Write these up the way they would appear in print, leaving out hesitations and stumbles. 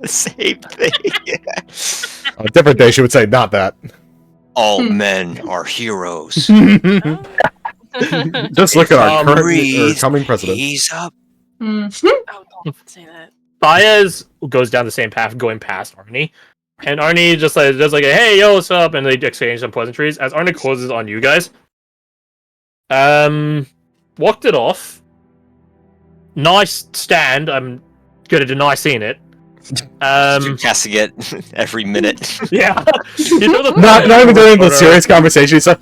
Same thing. On a different day, she would say, not that. All men are heroes. Just look at our current or coming president. He's up. Oh, don't say that. Baez goes down the same path, going past Arnie. And Arnie just like does like a hey yo what's up, and they exchange some pleasantries. As Arnie closes on you guys, walked it off. Nice stand. I'm gonna deny seeing it. Casting it every minute. Yeah. Not even during the serious conversation. He's like,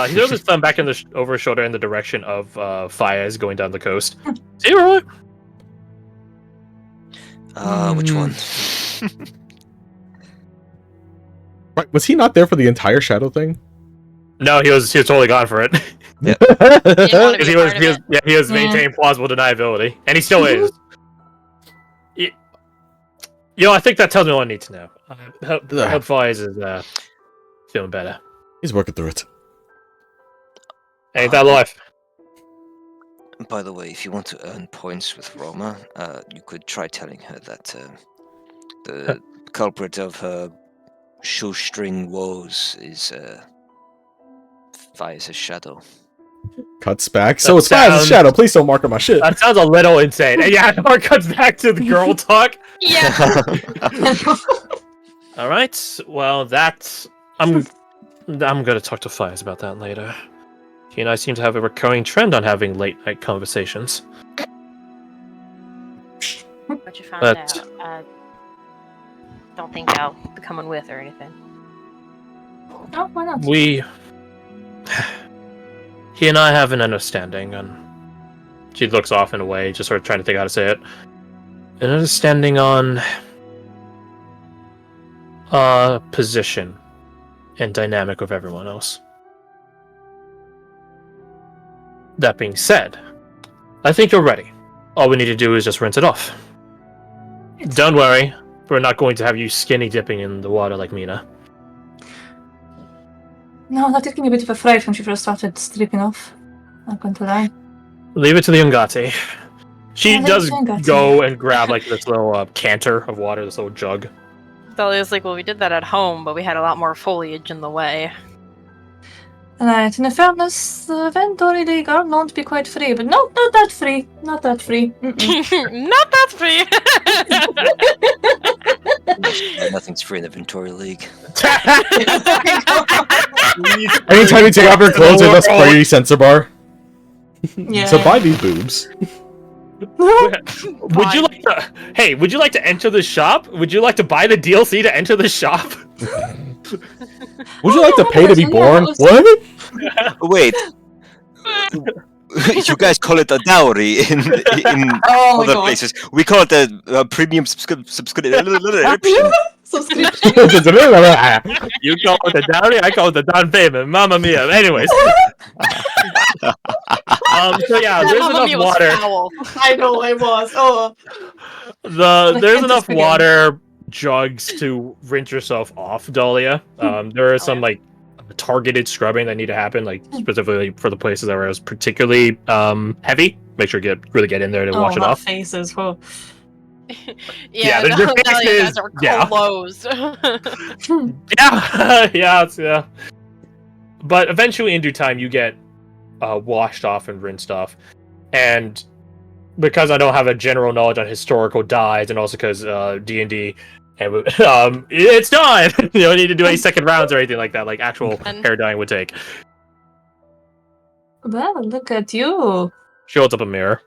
he throws his thumb back over his shoulder in the direction of Fayez going down the coast. See, Roy? Which one? Right, was he not there for the entire shadow thing? No, he was totally gone for it. Yep. He was maintaining plausible deniability, and he still is. I think that tells me all I need to know. Hope Fayez is feeling better. He's working through it. Ain't that life? By the way, if you want to earn points with Roma, you could try telling her that the culprit of her shoestring woes is Fayez's shadow. Cuts back. So it's Fayez's shadow. Please don't mark on my shit. That sounds a little insane. And yeah, it cuts back to the girl talk. Yeah. All right. Well, I'm gonna talk to Fayez about that later. He and I seem to have a recurring trend on having late night conversations. What you found out? Don't think I'll be coming with or anything. Oh, why not? He and I have an understanding, and she looks off and away, just sort of trying to think how to say it. An understanding on position and dynamic with everyone else. That being said, I think you're ready. All we need to do is just rinse it off. Don't worry, we're not going to have you skinny dipping in the water like Mina. No, that did give me a bit of a fright when she first started stripping off. Not going to lie. Leave it to the Ungati. She does Ungati. go and grab like this little canter of water, this little jug. Dahlia's like, well, we did that at home, but we had a lot more foliage in the way. Right, in fairness, the Ventori League are known to be quite free, but no, not that free. Not that free. Not that free! Nothing's free in the Ventori League. Anytime you take off your clothes, they must spray you sensor bar. Yeah. So buy these boobs. Would you like to enter the shop? Would you like to buy the DLC to enter the shop? Would you like to pay to be born? What? Wait. You guys call it a dowry in other places. We call it a premium subscription. Subscription. You call it a dowry, I call it a down payment. Mamma mia. Anyways. So yeah, there's enough water. I know, I was. Oh. There's enough water jugs to rinse yourself off, Dahlia. There are some like targeted scrubbing that need to happen, like specifically for the places that were particularly heavy. Make sure you really get in there to wash it off. Faces. Oh. Yeah, your faces are closed. yeah. But eventually, in due time, you get washed off and rinsed off, and because I don't have a general knowledge on historical dyes, and also because D&D, and it's done. You don't need to do any second rounds or anything like that, like actual hair dyeing would take. Well, look at you. She holds up a mirror.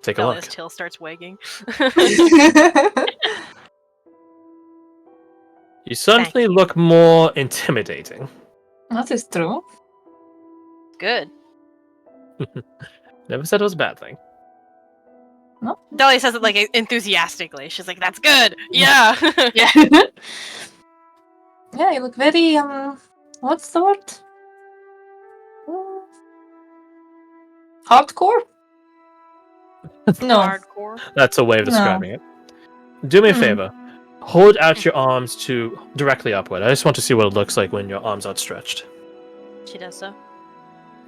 Take a look. His tail starts wagging. You suddenly look more intimidating. That is true. Good. Never said it was a bad thing. No? Dahlia says it like enthusiastically. She's like, "That's good. Yeah." Yeah. Yeah, you look very what's the word? Hardcore? No. Hardcore. That's a way of describing it. Do me a favor. Hold out your arms directly upward. I just want to see what it looks like when your arms outstretched. She does so.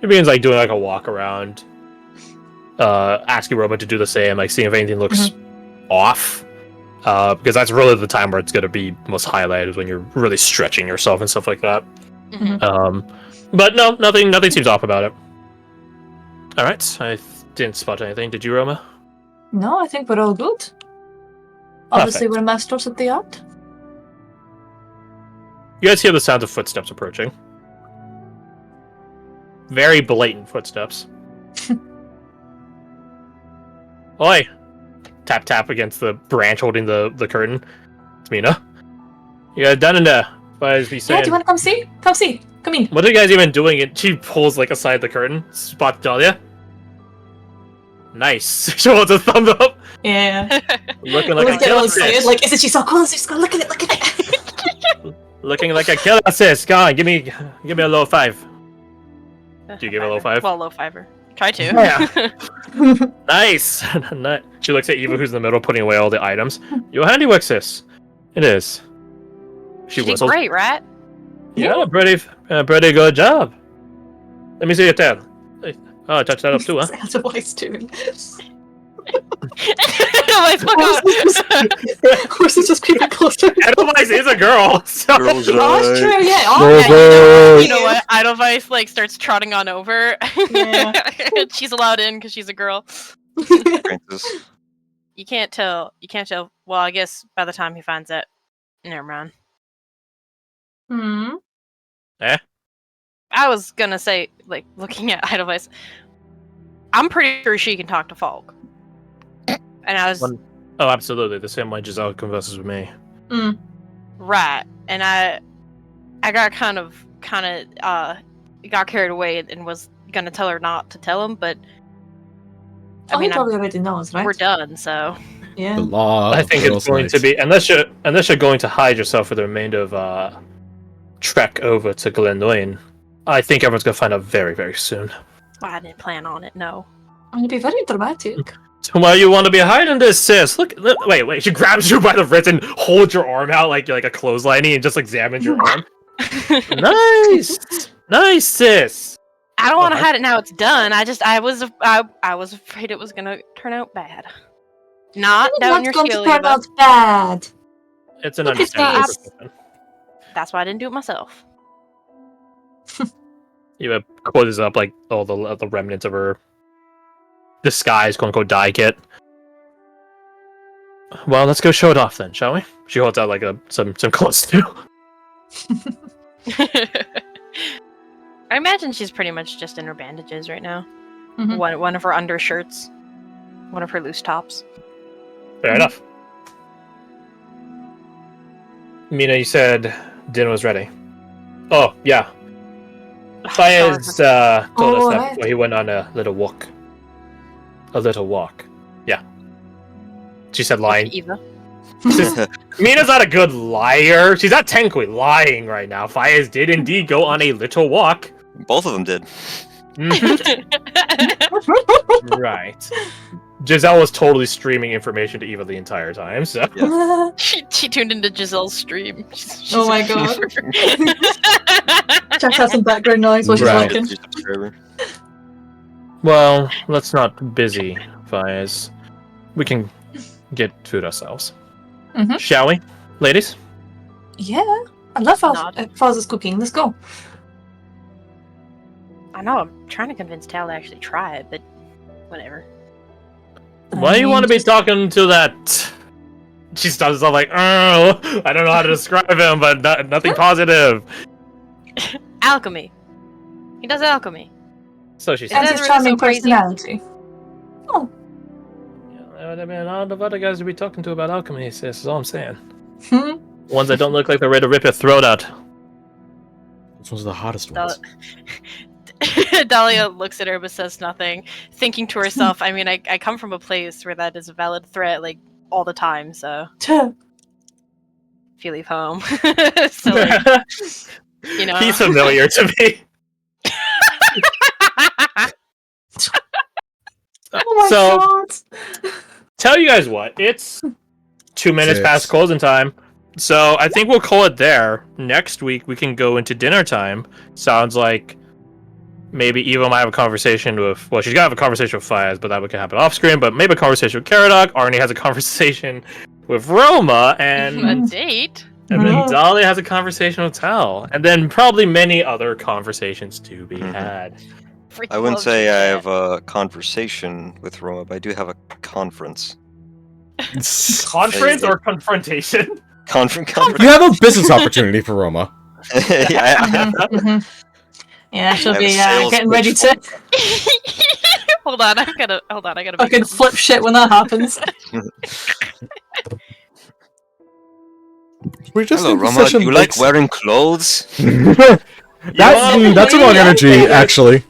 He begins like doing like a walk around. asking Roma to do the same, like seeing if anything looks off. Because that's really the time where it's going to be most highlighted, when you're really stretching yourself and stuff like that. But no, nothing seems off about it. All right, I didn't spot anything. Did you, Roma? No, I think we're all good. Obviously, we're masters at the art. You guys hear the sound of footsteps approaching. Very blatant footsteps. Oi! Tap tap against the branch holding the curtain. It's Mina. You guys done in there? What is he saying? Yeah, do you want to come see? Come see. Come in. What are you guys even doing? And she pulls like aside the curtain. Spot Dahlia. Nice. She wants a thumbs up. Yeah. Looking like Let's a get all killer excited. sis. Like, isn't she so cool? She's going, look at it, look at it. Looking like a killer sis. Come on, give me a low 5. Do you give a low 5? Well, low 5er. Try to. Yeah. Nice. She looks at Eva, who's in the middle, putting away all the items. Your handiwork, sis. It is. She You did whistles. great, right? Yeah, pretty good job. Let me see your tail. Oh, touch that up too, huh? That's a voice tune. Like, fuck off. Horse is just creeping closer. Edelweiss is a girl. So. Girls Oh, it's true, yeah. Oh, Girls yeah. You know what? Edelweiss like starts trotting on over. Yeah. She's allowed in because she's a girl. Princess. You can't tell. You can't tell. Well, I guess by the time he finds it, never mind. I was gonna say, like, looking at Edelweiss, I'm pretty sure she can talk to Falk. And I was Oh, absolutely. The same way Giselle converses with me. right, and I got kind of got carried away and was gonna tell her not to tell him, but I He mean, probably already knows, right? we're done, so Yeah. The law. I of think girls' it's going to nights. be unless you're going to hide yourself for the remainder of trek over to Glenlyn. I think everyone's gonna find out very, very soon. well, I didn't plan on it. No. I'm gonna be very dramatic. So why you want to be hiding this, sis? Look, wait. She grabs you by the wrist and holds your arm out like you're like a clotheslining and just examines your arm. Nice, sis. I don't want to Okay. hide it now. It's done. I was afraid it was gonna turn out bad. Not down your going to skill, turn Eva. out bad. It's an Look at understandable this. perception. That's why I didn't do it myself. Eva closes up like all the remnants of her disguise, quote unquote, dye kit. Well, let's go show it off then, shall we? She holds out like some clothes too. I imagine she's pretty much just in her bandages right now. Mhm. One of her undershirts, one of her loose tops. Fair enough. Mina, you said dinner was ready. Oh, yeah. Faiz told us that right. before he went on a little walk. A little walk. Yeah. She said lying. Eva. Mina's not a good liar. She's not technically lying right now. Faiz did indeed go on a little walk. Both of them did. Mhm. Right. Giselle was totally streaming information to Eva the entire time, so. she tuned into Giselle's stream. She's Oh my god. Jack has some background noise while she's Right. walking. Subscriber. Well, let's not be busy, Faiz. We can get food ourselves. Mhm. Shall we, ladies? Yeah. I love Nod. Faz's cooking. Let's go. I know. I'm trying to convince Tal to actually try it, but whatever. Why do you want to be talking to that? She starts off like, oh, I don't know how to describe him, but nothing positive. Alchemy. He does alchemy. So she Is And that says, his really charming so crazy? personality. I mean, I don't know what other guys to be talking to about alchemy, sis, is all I'm saying. Hmm? Ones that don't look like they're ready to rip your throat out. Those ones are the hottest Dal- ones. Dahlia looks at her but says nothing, thinking to herself, I mean, I come from a place where that is a valid threat, like, all the time, so Tuh. if you leave home. So, like, you know. He's familiar to me. Oh my So- god. Tell you guys what, it's 2 minutes Six. past closing time. So I think we'll call it there. Next week we can go into dinner time. Sounds like maybe Eva might have a conversation with. Well, she's gotta have a conversation with Fiaz, but that would happen off screen. But maybe a conversation with Caradoc. Arnie has a conversation with Roma, A and date? then Dahlia has a conversation with Tal, and then probably many other conversations to be had. Freaking I wouldn't love say I chit-chat. have a conversation with Roma, but I do have a conference. Conference or confrontation? Conference. You have a business opportunity for Roma. Yeah, Yeah, she'll I have a be sales getting ready pitch to Hold on, I gotta make fucking some- flip shit when that happens. We're just Hello, in Roma. possession You of like wearing clothes? that's a wrong energy, actually.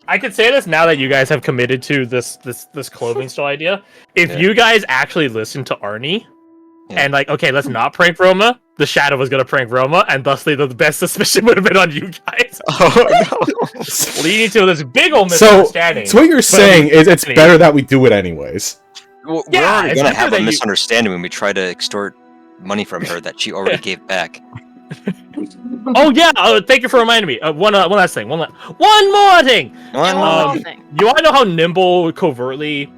I could say this now that you guys have committed to this clothing store idea. If Yeah. you guys actually listened to Arnie, Yeah. and like, okay, let's not prank Roma, the Shadow was gonna prank Roma, and thusly the best suspicion would have been on you guys. Leading to this big old misunderstanding. So what you're saying is it's better that we do it anyways. We're Yeah, already it's gonna better have that a you- misunderstanding when we try to extort money from her that she already gave back. Oh yeah, thank you for reminding me. One last thing. One more thing. And one Um, more thing. You want to know how Nimble covertly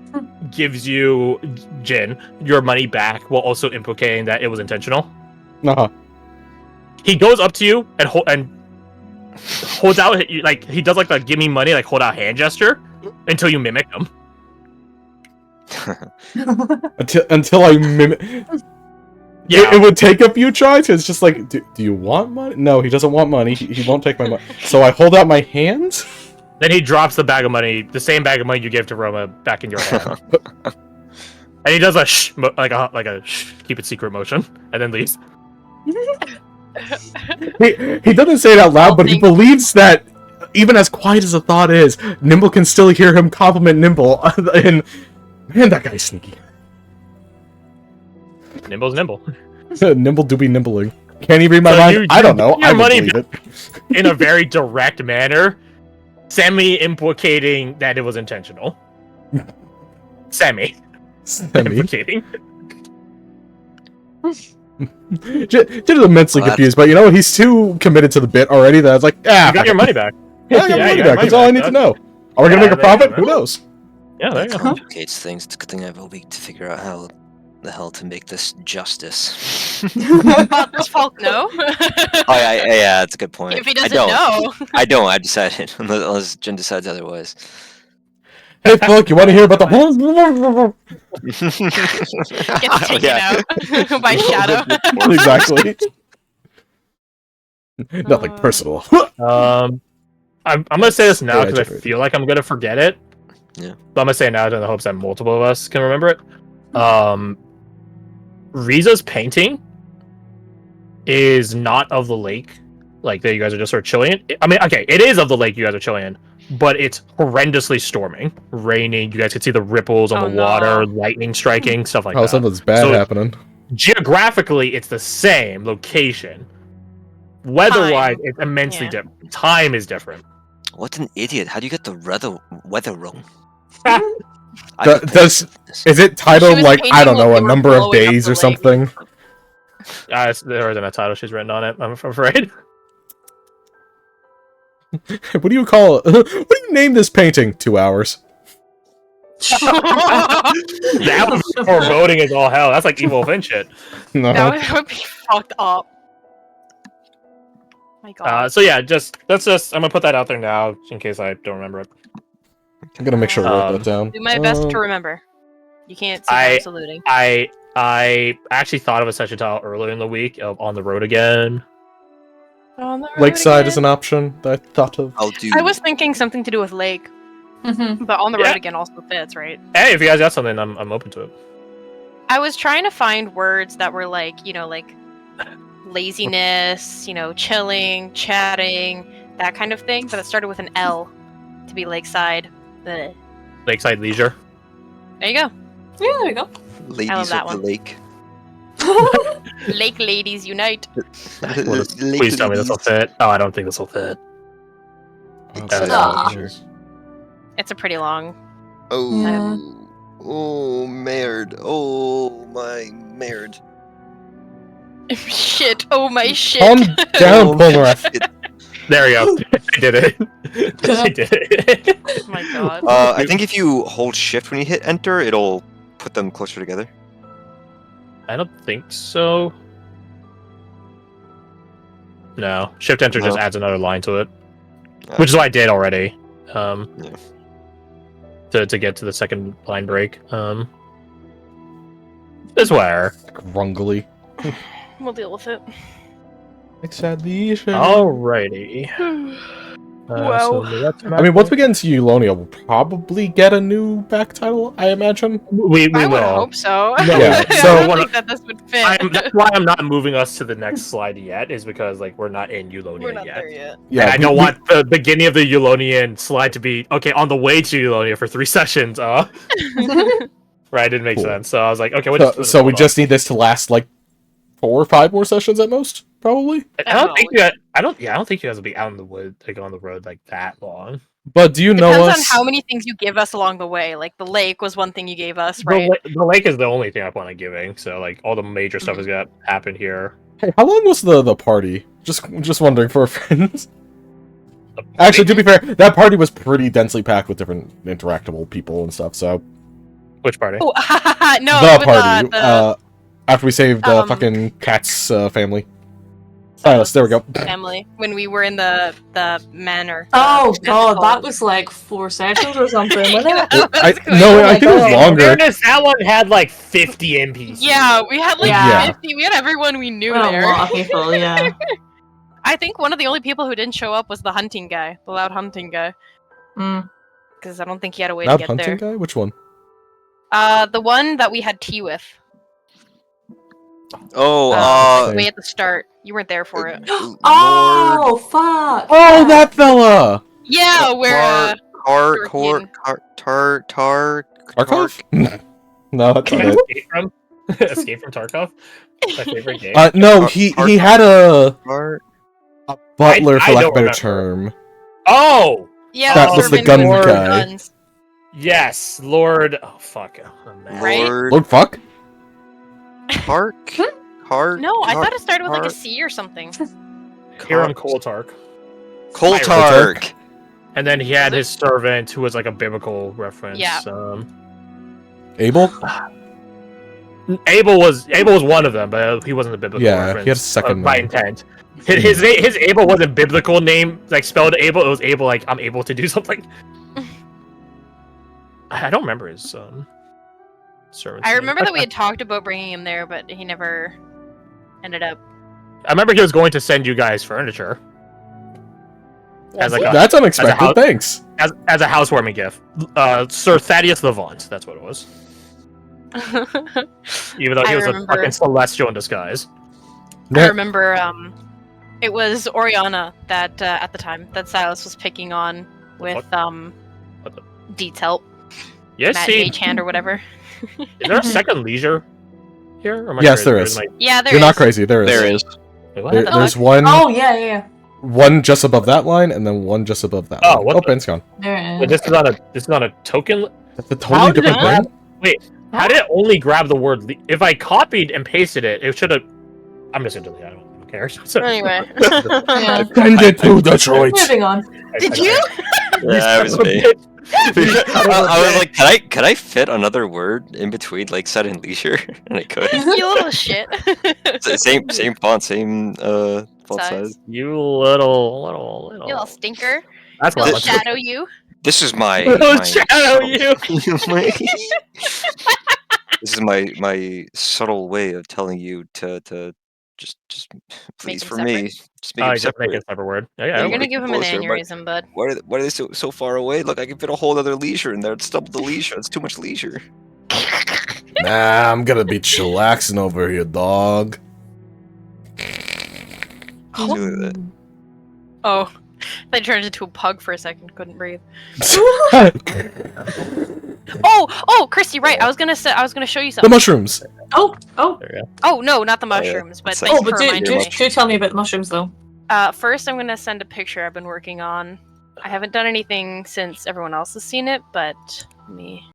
gives you Jin your money back while also implicating that it was intentional? Uh-huh. He goes up to you and holds out like he does like the give me money like hold out hand gesture until you mimic him. Until I mimic. Yeah. It would take a few tries. It's just like, do you want money? No, he doesn't want money. He won't take my money. So I hold out my hands. Then he drops the bag of money, the same bag of money you gave to Roma, back in your hand. And he does a shh, like a shh, keep it secret motion, and then leaves. He doesn't say it out loud, but he believes that even as quiet as a thought is, Nimble can still hear him compliment Nimble. And man, that guy's sneaky. Nimble's nimble. Nimble do be nimbling. Can he read my So mind? I don't know. give your I would money believe it. In a very direct manner, semi-implicating that it was intentional. Semi-implicating. Just immensely confused, but you know what? He's too committed to the bit already that I was like, You got your money back. Yeah, I got my money back. That's all I need to know. Are we gonna make a profit? Who knows? Yeah, there you go. Complicates things. It's a good thing I have a week to figure out how the hell to make this justice. Does Falk know? Yeah, that's a good point. If he doesn't I don't. know. I don't. I decided unless Jen decides otherwise. Hey, Fulk, you want to hear about the Gets taken out by Shadow. Exactly. Nothing personal. I'm gonna say this now because I Yeah, feel like I'm gonna forget it. Yeah. But I'm gonna say it now in the hopes that multiple of us can remember it. Riza's painting is not of the lake, like that you guys are just sort of chilling in. I mean, okay, it is of the lake you guys are chilling in, but it's horrendously storming, raining. You guys can see the ripples on Oh, the water, no. lightning striking, stuff like Oh, that. something's bad So- happening. Geographically, it's the same location. Weather-wise, it's immensely Yeah. different. Time is different. What an idiot! How do you get the weather wrong? Does is it titled was like I don't painting know while a we were number of blowing up days the or lake. something? There isn't a title she's written on it, I'm afraid. What do you call it? What do you name this painting? 2 hours. That would be foreboding as all hell. That's like Evil Within shit. No. That would be fucked up. My God. So yeah, that's just I'm gonna put that out there now in case I don't remember it. I'm gonna make sure I wrote that down. Do my best to remember. You can't see I'm saluting. I actually thought of a session title earlier in the week of On the Road Again. On the road Lakeside again. is an option that I thought of. I'll do. I was thinking something to do with lake, but on the Yeah. road again also fits, right? Hey, if you guys got something, I'm open to it. I was trying to find words that were like, like laziness, chilling, chatting, that kind of thing, but it started with an L to be lakeside. Blech. Lakeside Leisure. There you go. Yeah, there we go. Ladies that of the one. lake. Lake ladies unite. Please tell me this will fit. Oh, I don't think this will fit. It's a pretty long. Oh, merde. Oh, my merde. Shit. Oh my shit. Calm down, Oh, Polnareff. shit. There you go. I did it. I did it. Oh my god. I think if you hold shift when you hit enter, it'll put them closer together. I don't think so. No, shift enter just No. adds another line to it, which is what I did already. Yeah. To get to the second line break. Is where. Grungly. We'll deal with it. Lakeside Leisure. Alrighty. Wow. I mean, once we get into Eulonia, we'll probably get a new back title, I imagine. we I would will. hope so. Yeah, I so- don't think that this would fit. That's why I'm not moving us to the next slide yet, is because like we're not in Eulonia We're not yet. there yet. Yeah, And I don't want the beginning of the Eulonian slide to be okay on the way to Eulonia for 3 sessions. Right, it didn't make Cool. sense. So I was like, okay, we'll So we hold just need this to last like 4 or 5 more sessions at most, probably. on. I don't think I don't think you guys will be out in the wood, like on the road, like that long. But do you know Depends us? on how many things you give us along the way. Like the lake was one thing you gave us, The right? the lake is the only thing I plan on giving. So like all the major stuff is gonna happen here. Hey, how long was the party? Just wondering for friends. Actually, to be fair, that party was pretty densely packed with different interactable people and stuff. So Which party? Oh, no, the with, party, after we saved fucking Cat's family. Silas, there we go. family when we were in the manor. Oh the god, physical- that was like 4 sessions or something, wasn't it? That was quick. No, I think it was God. longer. Fairness, that one had like 50 NPCs. Yeah, we had like Yeah. 50. We had everyone we knew Well, a there. lot of people, yeah. I think one of the only people who didn't show up was the hunting guy, the loud hunting guy, Mm. because I don't think he had a way Loud to get hunting there. guy? Which one? The one that we had tea with. Oh, Way at the start. You weren't there for it. Lord Oh, fuck! Oh, that fella! Yeah, where Dorkian. Tarkov? No, that's not it. Escape from Escape from Tarkov. My favorite game. No, he had a Tar- butler, I for lack don't of a better remember. term. Oh yeah, That the was the servant gun with guy. guns. yes, Lord. Oh fuck. Oh, man. Right? Lord Lord fuck? Tark? Tark? No, I thought it started with like a Tark? C or something. Hiram Koltark. Coltark! And then he had his servant, who was like a biblical reference. Yeah. Abel? Abel was one of them, but he wasn't a biblical Yeah, he reference. had a second by name. intent. His Abel wasn't biblical name, like spelled Abel. It was Abel, like I'm able to do something. I don't remember his servant. I remember that we had talked about bringing him there, but he never ended up. I remember he was going to send you guys furniture as like That's unexpected, house- thanks. as a housewarming gift. Sir Thaddeus Levant, that's what it was. Even though he I was a remember. fucking celestial in disguise. I remember it was Oriana that at the time that Silas was picking on with What the- Deet's help, Yes, Matt see, Mage Hand or whatever. is there a second leisure here? Or am I Yes, crazy? there Or is. am Yeah, there You're not is. crazy, there is. There is. Wait, what? There- the there's fuck? one Oh, yeah. one just above that line, and then one just above that Oh, line. what Oh, the- Ben's gone. There it Wait, is. this is not a token. That's a How totally did different it thing. How did it only grab the word? If I copied and pasted it, it should have. I'm just gonna delete it. I don't care. So- Anyway. Yeah. Send it to Detroit. Moving on. Did you? Yeah, that was me. I was like, can I fit another word in between Lakeside and Leisure? And I could. You little shit. Same font, same font Size. size. You little. You little stinker. That's We'll what shadow you. This is my. We'll shadow you. This is my subtle way of telling you to just please him for separate. me. Just make Oh, it you just make separate. it a separate word. Yeah, You're yeah. wanna gonna give him an closer, but- aneurysm, bud. Why are they so far away? Look, I can fit a whole other leisure in there. It's double the leisure. It's too much leisure. Nah, I'm gonna be chillaxing over here, dog. Do that. Oh, they turned into a pug for a second. Couldn't breathe. Oh, Christy, right? I was gonna show you The something. mushrooms. Oh. Oh no, not the mushrooms, but It's thanks Oh, but for do reminding me. tell me about the mushrooms, though. First, I'm gonna send a picture I've been working on. I haven't done anything since everyone else has seen it, but let me